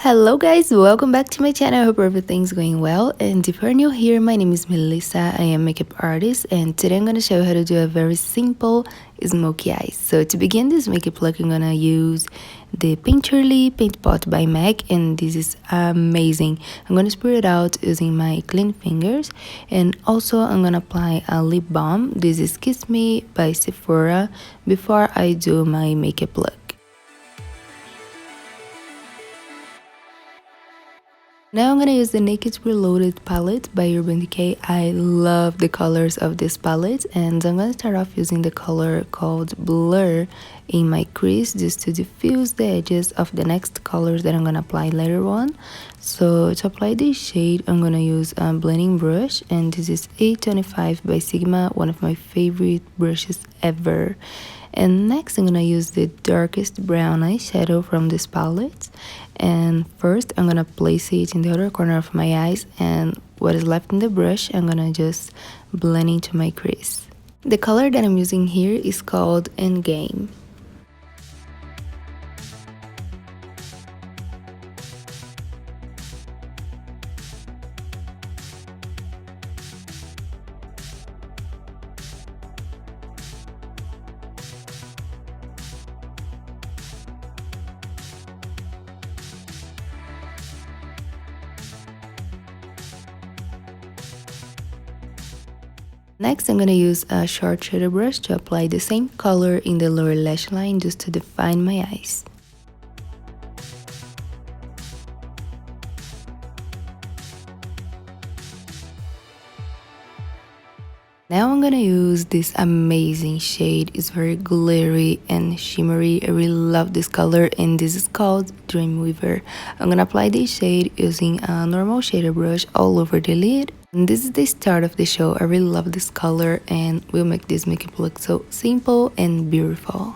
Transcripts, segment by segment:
Hello guys, welcome back to my channel. I hope everything's going well, and if you're new here, my name is Melissa. I am a makeup artist, and today I'm going to show you how to do a very simple smoky eyes. So to begin this makeup look, I'm going to use the Painterly Paint Pot by MAC, and this is amazing. I'm going to spread it out using my clean fingers, and also I'm going to apply a lip balm. This is Kiss Me by Sephora before I do my makeup look. Now I'm going to use the Naked Reloaded palette by Urban Decay. I love the colors of this palette, and I'm going to start off using the color called Blur in my crease just to diffuse the edges of the next colors that I'm going to apply later on. So to apply this shade, I'm going to use a blending brush, and this is 825 by Sigma, one of my favorite brushes ever. And next I'm gonna use the darkest brown eyeshadow from this palette, and first I'm gonna place it in the other corner of my eyes, and what is left in the brush I'm gonna just blend into my crease. The color that I'm using here is called Endgame. Next, I'm going to use a short shadow brush to apply the same color in the lower lash line just to define my eyes. Now I'm gonna use this amazing shade. It's very glittery and shimmery. I really love this color, and this is called Dreamweaver. I'm gonna apply this shade using a normal shader brush all over the lid. And this is the start of the show. I really love this color and will make this makeup look so simple and beautiful.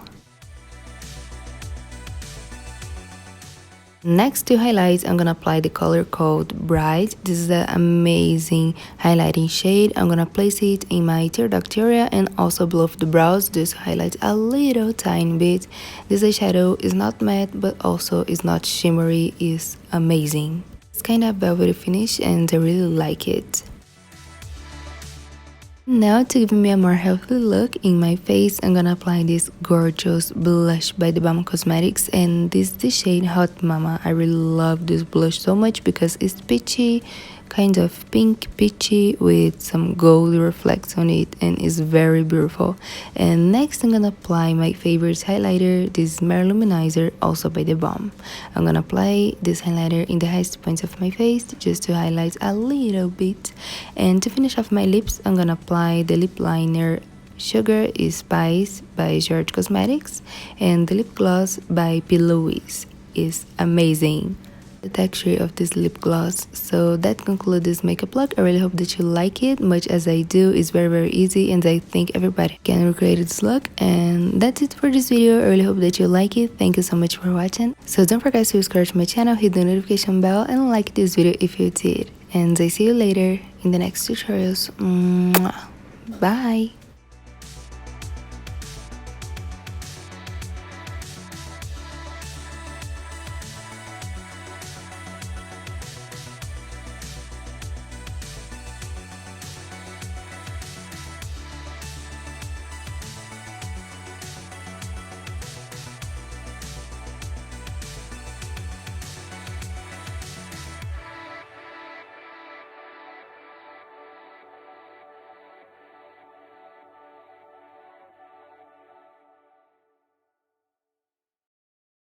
Next to highlights, I'm gonna apply the color called Bright. This is an amazing highlighting shade. I'm gonna place it in my tear duct area and also below the brows just to highlight a little tiny bit. This eyeshadow is not matte but also is not shimmery. It's amazing. It's kind of velvety finish and I really like it. Now to give me a more healthy look in my face, I'm gonna apply this gorgeous blush by the Balm Cosmetics, and this is the shade Hot Mama. I really love this blush so much because it's peachy, kind of pink peachy with some gold reflects on it, and it's very beautiful. And next I'm gonna apply my favorite highlighter. This is Manizer, also by the Balm. I'm gonna apply this highlighter in the highest points of my face just to highlight a little bit. And to finish off my lips, I'm gonna apply the lip liner Sugar is Spice by Gerard Cosmetics, and the lip gloss by Louise is amazing. The texture of this lip gloss. So that concludes this makeup look. I really hope that you like it much as I do. It's very easy, and I think everybody can recreate this look. And that's it for this video. I really hope that you like it. Thank you so much for watching. So don't forget to subscribe to my channel, hit the notification bell, and like this video if you did. And I see you later in the next tutorials. Bye.